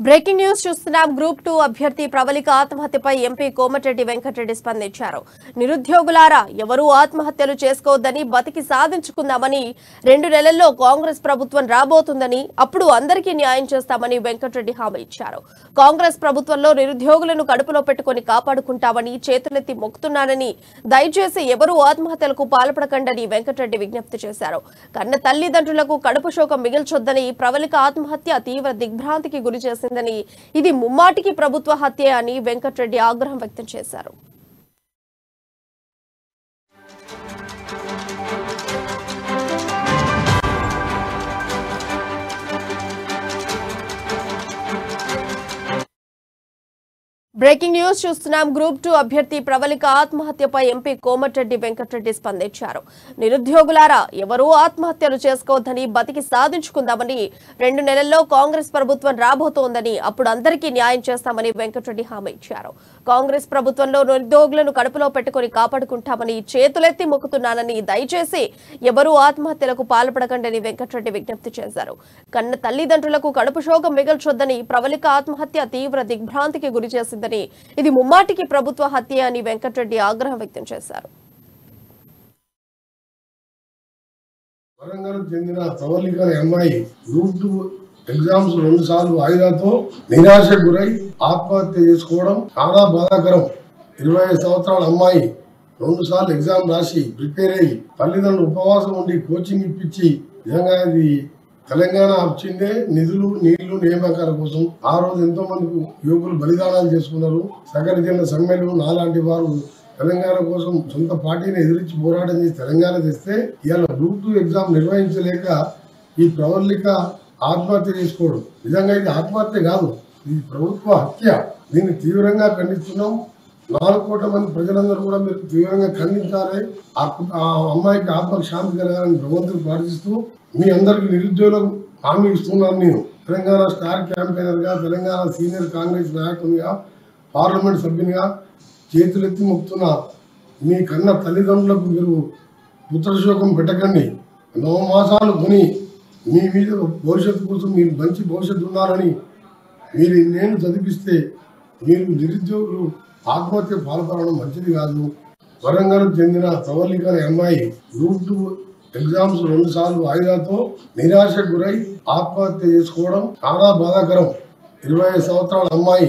Breaking news చూస్తున్నాం. Group 2 అభ్యర్థి Pravalika ఆత్మహత్యపై MP Komatireddy Venkatareddy స్పందించారు. నిరుద్యోగులారా ఎవరూ ఆత్మహత్యలు చేసుకోవద్దని, బతికి సాధించుకుందామని 2 నెలల్లో కాంగ్రెస్ ప్రభుత్వం రాబోతుందని, అప్పుడు అందరికీ న్యాయం చేస్తామని వెంకటరెడ్డి హామీ ఇచ్చారు. కాంగ్రెస్ ప్రభుత్వంలో నిరుద్యోగులను కడుపులో పెట్టుకుని కాపాడుకుంటామని చేతులెత్తి మొక్కుతున్నానని, దయచేసి ఎవరూ ఆత్మహత్యలకు పాల్పడకండని వెంకటరెడ్డి విజ్ఞప్తి చేశారు. కన్న తల్లిదండ్రులకు కడుపు శోకం మిగిల్చొద్దని, ప్రవళిక ఆత్మహత్య తీవ్ర దిగ్భ్రాంతికి గురి చేసిందని, ఇది ముమ్మాటికి ప్రభుత్వ హత్య అని వెంకటరెడ్డి ఆగ్రహం వ్యక్తం చేశారు. బ్రేకింగ్ న్యూస్ చూస్తున్నాం. గ్రూప్ 2 అభ్యర్థి ప్రవళిక ఆత్మహత్యపై ఎంపీ కోమటిరెడ్డి వెంకటరెడ్డి స్పందించారు. నిరుద్యోగులారా ఎవరూ ఆత్మహత్యలు చేసుకోవద్దని, బతికి సాధించుకుందామని 2 నెలల్లో కాంగ్రెస్ ప్రభుత్వం రాబోతోందని, అప్పుడు అందరికీ న్యాయం చేస్తామని వెంకటరెడ్డి హామీ ఇచ్చారు. కాంగ్రెస్ ప్రభుత్వంలో నిరుద్యోగులను కడుపులో పెట్టుకుని కాపాడుకుంటామని చేతులెత్తి మొక్కుతున్నానని, దయచేసి ఎవరూ ఆత్మహత్యలకు పాల్పడకండని వెంకటరెడ్డి విజ్ఞప్తి చేశారు. కన్న తల్లిదండ్రులకు కడుపు శోకం మిగల్చొద్దని, ప్రవళిక ఆత్మహత్య తీవ్ర దిగ్భ్రాంతికి గురి చేసిందని, ఇది ముమ్మాటికి ప్రభుత్వ హత్య అని వెంకటరెడ్డి ఆగ్రహం వ్యక్తం చేశారు. వరంగల్ చెందిన ప్రవళిక అనే అమ్మాయి గ్రూప్ 2 ఎగ్జామ్స్ 2 సార్లు వాయిదాతో నిరాశకు గురై ఆత్మహత్య చేసుకోవడం చాలా బాధాకరం. 25 సంవత్సరాల అమ్మాయి 2 సార్లు ఎగ్జామ్ రాసి ప్రిపేర్ అయ్యి తల్లిదండ్రులు ఉపవాసం ఉండి కోచింగ్ ఇప్పించి, నిజంగా ఇది తెలంగాణ వచ్చిందే నిధులు నీళ్లు నియామకాల కోసం. ఆ రోజు ఎంతో మంది యువకులు బలిదానాలు చేసుకున్నారు. సగర జిల్లా సమ్మెలు నాలాంటి వారు తెలంగాణ కోసం సొంత పార్టీని ఎదిరించి పోరాటం చేసి తెలంగాణ తెస్తే, ఇవాళ గ్రూప్ 2 ఎగ్జామ్ నిర్వహించలేక ఈ ప్రవళిక ఆత్మహత్య చేసుకోవడం నిజంగా ఇది ఆత్మహత్య కాదు, ఇది ప్రభుత్వ హత్య. దీన్ని తీవ్రంగా ఖండిస్తున్నాం. 4 కోట్ల మంది ప్రజలందరూ కూడా మీరు తీవ్రంగా ఖండించాలి. ఆ అమ్మాయికి ఆత్మకు శాంతి కలగాలని భగవంతుడు ప్రార్థిస్తూ మీ అందరికి నిరుద్యోగులకు హామీ ఇస్తున్నాను. నేను తెలంగాణ స్టార్ క్యాంపెయినర్ గా, తెలంగాణ సీనియర్ కాంగ్రెస్ నాయకునిగా, పార్లమెంట్ సభ్యునిగా చేతులెత్తి మొక్కుతున్నా. మీ కన్న తల్లిదండ్రులకు మీరు పుత్రశోకం పెట్టకండి. 9 మాసాలు కొని మీ మీద భవిష్యత్తు కోసం మీరు మంచి భవిష్యత్తు ఉన్నారని మీరు నేను చదివిస్తే మీరు నిరుద్యోగులు ఆత్మహత్య పాల్పడడం మంచిది కాదు. వరంగల్ చెందిన ప్రవళిక అనే అమ్మాయి గ్రూప్ 2 ఎగ్జామ్స్ 2 సార్లు వాయిదాతో నిరాశకు గురై ఆత్మహత్య చేసుకోవడం చాలా బాధాకరం. 25 సంవత్సరాల అమ్మాయి